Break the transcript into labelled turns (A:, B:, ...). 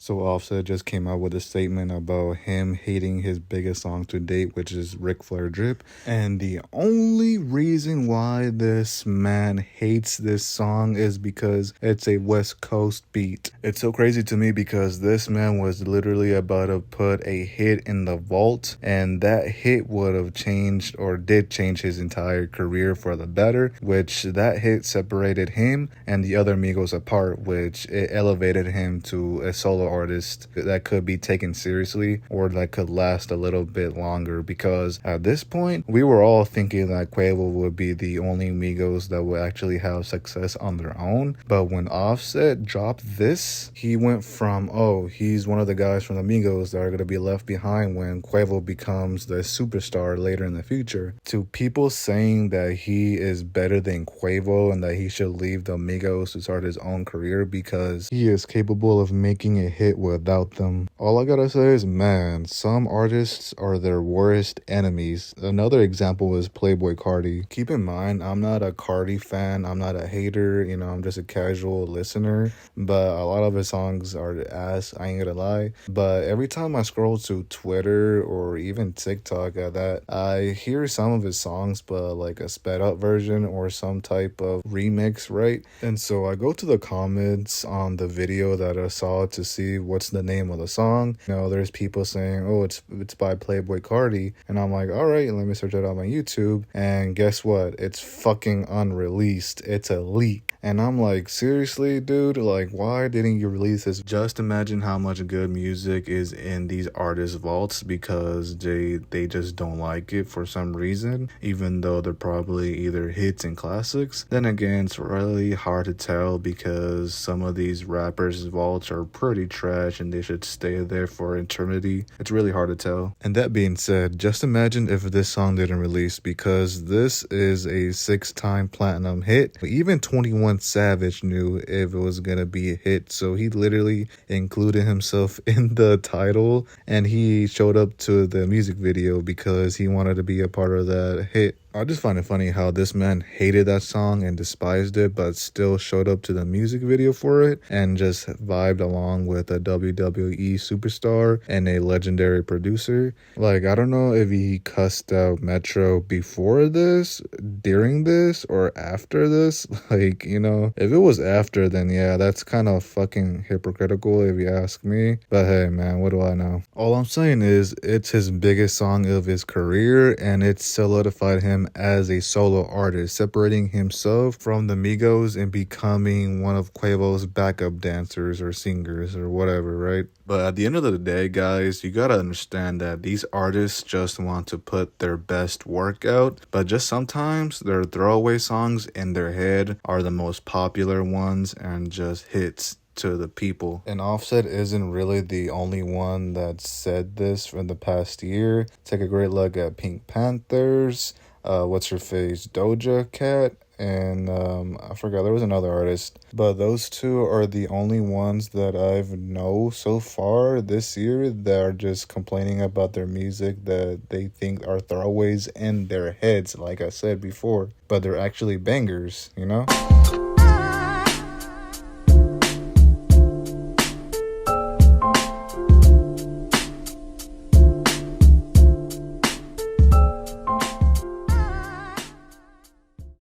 A: So Offset just came out with a statement about him hating his biggest song to date, which is Ric Flair Drip. And the only reason why this man hates this song is because it's a West Coast beat. It's so crazy to me because this man was literally about to put a hit in the vault, and that hit would have changed or did change his entire career for the better, which that hit separated him and the other Migos apart, which it elevated him to a solo artist that could be taken seriously or that could last a little bit longer, because at this point we were all thinking that Quavo would be the only Migos that would actually have success on their own. But when Offset dropped this, he went from, oh, he's one of the guys from the Migos that are going to be left behind when Quavo becomes the superstar later in the future, to people saying that he is better than Quavo and that he should leave the Migos to start his own career because he is capable of making a hit without them. All I gotta say is, man, some artists are their worst enemies. Another example is Playboi Carti. Keep in mind, I'm not a Carti fan. I'm not a hater. I'm just a casual listener. But a lot of his songs are ass, I ain't gonna lie. But every time I scroll to Twitter or even TikTok at that, I hear some of his songs, but like a sped up version or some type of remix, right? And so I go to the comments on the video that I saw to see what's the name of the song. There's people saying, oh, it's by Playboi Carti, and I'm like, all right, let me search it out on YouTube, and guess what? It's fucking unreleased. It's a leak. And I'm like, seriously, dude? Like, why didn't you release this? Just imagine how much good music is in these artists' vaults because they just don't like it for some reason, even though they're probably either hits and classics. Then again, it's really hard to tell because some of these rappers' vaults are pretty trash and they should stay there for eternity. It's really hard to tell. And that being said, just imagine if this song didn't release, because this is a 6-time platinum hit. Even 21 Savage knew if it was gonna be a hit, so he literally included himself in the title and he showed up to the music video because he wanted to be a part of that hit. I just find it funny how this man hated that song and despised it, but still showed up to the music video for it and just vibed along with a WWE superstar and a legendary producer. Like, I don't know if he cussed out Metro before this, during this, or after this. Like, if it was after, then yeah, that's kind of fucking hypocritical if you ask me. But hey, man, what do I know? All I'm saying is it's his biggest song of his career and it solidified him as a solo artist, separating himself from the Migos and becoming one of Quavo's backup dancers or singers or whatever, right? But at the end of the day, guys, you gotta understand that these artists just want to put their best work out, but just sometimes their throwaway songs in their head are the most popular ones and just hits to the people. And Offset isn't really the only one that said this for the past year. Take a great look at Pink Panthers, what's her face, Doja Cat, and I forgot, there was another artist, but those two are the only ones that I've know so far this year that are just complaining about their music that they think are throwaways in their heads, like I said before, but they're actually bangers,